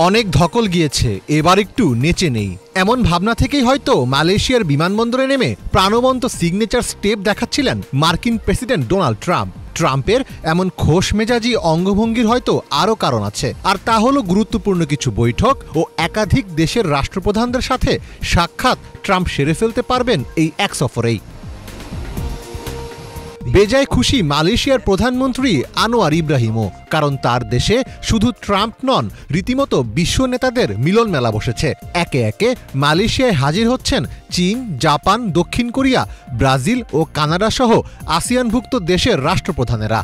অনেক ধকল গিয়েছে, এবার একটু নেচে নেই, এমন ভাবনা থেকেই হয়তো মালয়েশিয়ার বিমানবন্দরে নেমে প্রাণবন্ত সিগনেচার স্টেপ দেখাচ্ছিলেন মার্কিন প্রেসিডেন্ট ডোনাল্ড ট্রাম্প। ট্রাম্পের এমন খোশ মেজাজি অঙ্গভঙ্গির হয়তো আরও কারণ আছে, আর তা হলো গুরুত্বপূর্ণ কিছু বৈঠক ও একাধিক দেশের রাষ্ট্রপ্রধানদের সাথে সাক্ষাৎ ট্রাম্প সেরে ফেলতে পারবেন এই এক সফরেই। বেজায় খুশি মালয়েশিয়ার প্রধানমন্ত্রী আনোয়ার ইব্রাহিমও, কারণ তার দেশে শুধু ট্রাম্প নন, রীতিমতো বিশ্ব নেতাদের মিলন মেলা বসেছে। একে একে মালয়েশিয়ায় হাজির হচ্ছেন চীন, জাপান, দক্ষিণ কোরিয়া, ব্রাজিল ও কানাডা সহ আসিয়ানভুক্ত দেশের রাষ্ট্রপ্রধানেরা।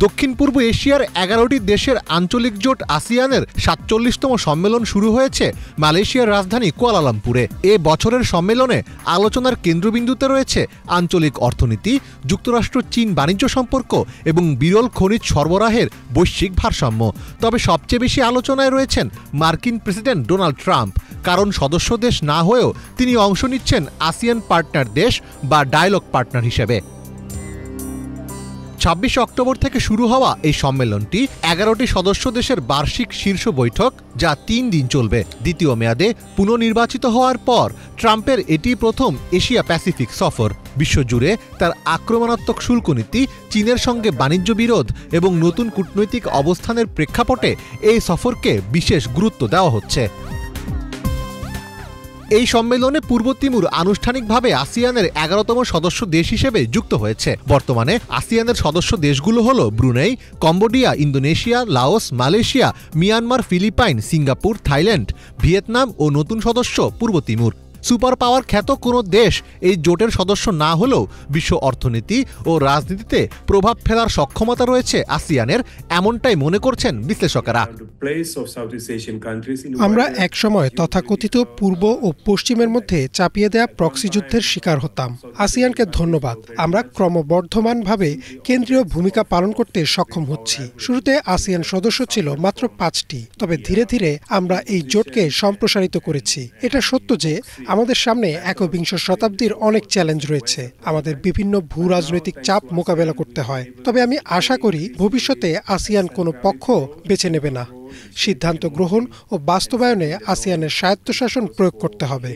দক্ষিণ পূর্ব এশিয়ার ১১টি দেশের আঞ্চলিক জোট আসিয়ানের ৪৭তম সম্মেলন শুরু হয়েছে মালয়েশিয়ার রাজধানী কুয়ালালামপুরে। এ বছরের সম্মেলনে আলোচনার কেন্দ্রবিন্দুতে রয়েছে আঞ্চলিক অর্থনীতি, যুক্তরাষ্ট্র চীন বাণিজ্য সম্পর্ক এবং বিরল খনিজ সরবরাহের বৈশ্বিক ভারসাম্য। তবে সবচেয়ে বেশি আলোচনায় রয়েছেন মার্কিন প্রেসিডেন্ট ডোনাল্ড ট্রাম্প, কারণ সদস্য দেশ না হয়েও তিনি অংশ নিচ্ছেন আসিয়ান পার্টনার দেশ বা ডায়ালগ পার্টনার হিসেবে। ২৬ অক্টোবর থেকে শুরু হওয়া এই সম্মেলনটি ১১টি সদস্য দেশের বার্ষিক শীর্ষ বৈঠক, যা ৩ দিন চলবে। দ্বিতীয় মেয়াদে পুনর্নির্বাচিত হওয়ার পর ট্রাম্পের এটি প্রথম এশিয়া প্যাসিফিক সফর। বিশ্বজুড়ে তার আক্রমণাত্মক শুল্ক নীতি, চীনের সঙ্গে বাণিজ্য বিরোধ এবং নতুন কূটনৈতিক অবস্থানের প্রেক্ষাপটে এই সফরকে বিশেষ গুরুত্ব দেওয়া হচ্ছে। এই সম্মেলনে পূর্ব তিমুর আনুষ্ঠানিকভাবে আসিয়ানের ১১তম সদস্য দেশ হিসেবে যুক্ত হয়েছে। বর্তমানে আসিয়ানের সদস্য দেশগুলো হল Brunei, Cambodia, Indonesia, Laos, Malaysia, Myanmar, Philippines, Singapore, Thailand, Vietnam ও নতুন সদস্য পূর্ব তিমুর। সুপার পাওয়ার খ্যাত কোনো দেশ এই জোটের সদস্য না হলেও বিশ্ব অর্থনীতি ও রাজনীতিতে প্রভাব ফেলার সক্ষমতা রয়েছে আসিয়ানের, এমনটাই মনে করছেন বিশ্লেষকেরা। আমরা একসময় তথাকথিত পূর্ব ও পশ্চিমের মধ্যে চাপিয়ে দেয়া প্রক্সি যুদ্ধের শিকার হতাম। আসিয়ানকে ধন্যবাদ, আমরা ক্রমবর্ধমানভাবে কেন্দ্রীয় ভূমিকা পালন করতে সক্ষম হচ্ছি। শুরুতে আসিয়ান সদস্য ছিল মাত্র ৫টি, তবে ধীরে ধীরে আমরা এই জোটকে সম্প্রসারিত করেছি। এটা সত্য যে আমাদের সামনে একবিংশ শতাব্দীর অনেক চ্যালেঞ্জ রয়েছে, আমাদের বিভিন্ন ভূ রাজনৈতিক চাপ মোকাবেলা করতে হয়। তবে আমি আশা করি ভবিষ্যতে আসিয়ান কোনো পক্ষ বেছে নেবে না। সিদ্ধান্ত গ্রহণ ও বাস্তবায়নে আসিয়ানের স্বায়ত্তশাসন প্রয়োগ করতে হবে।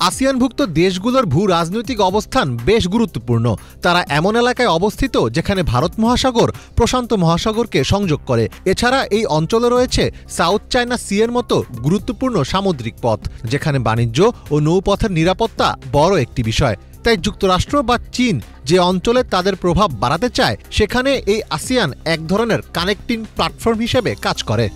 আসিয়ানভুক্ত দেশগুলোর ভূ রাজনৈতিক অবস্থান বেশ গুরুত্বপূর্ণ। তারা এমন এলাকায় অবস্থিত যেখানে ভারত মহাসাগর প্রশান্ত মহাসাগরকে সংযোগ করে। এছাড়া এই অঞ্চলে রয়েছে সাউথ চায়না সি এর মতো গুরুত্বপূর্ণ সামুদ্রিক পথ, যেখানে বাণিজ্য ও নৌপথের নিরাপত্তা বড় একটি বিষয়। তাই যুক্তরাষ্ট্র বা চীন যে অঞ্চলে তাদের প্রভাব বাড়াতে চায়, সেখানে এই আসিয়ান এক ধরনের কানেক্টিং প্ল্যাটফর্ম হিসেবে কাজ করে।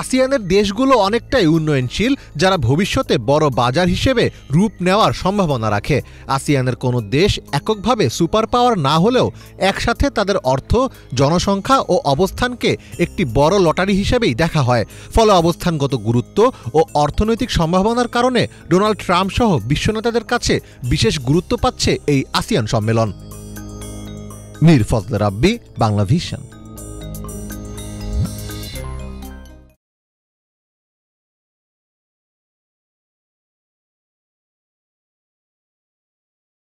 আসিয়ানের দেশগুলো অনেকটাই উন্নয়নশীল, যারা ভবিষ্যতে বড় বাজার হিসেবে রূপ নেওয়ার সম্ভাবনা রাখে। আসিয়ানের কোনো দেশ এককভাবে সুপার পাওয়ার না হলেও একসাথে তাদের অর্থ, জনসংখ্যা ও অবস্থানকে একটি বড় লটারি হিসেবেই দেখা হয়। ফলে অবস্থানগত গুরুত্ব ও অর্থনৈতিক সম্ভাবনার কারণে ডোনাল্ড ট্রাম্প সহ বিশ্বনেতাদের কাছে বিশেষ গুরুত্ব পাচ্ছে এই আসিয়ান সম্মেলন। মীর ফজলে রাব্বি, বাংলা ভিশন।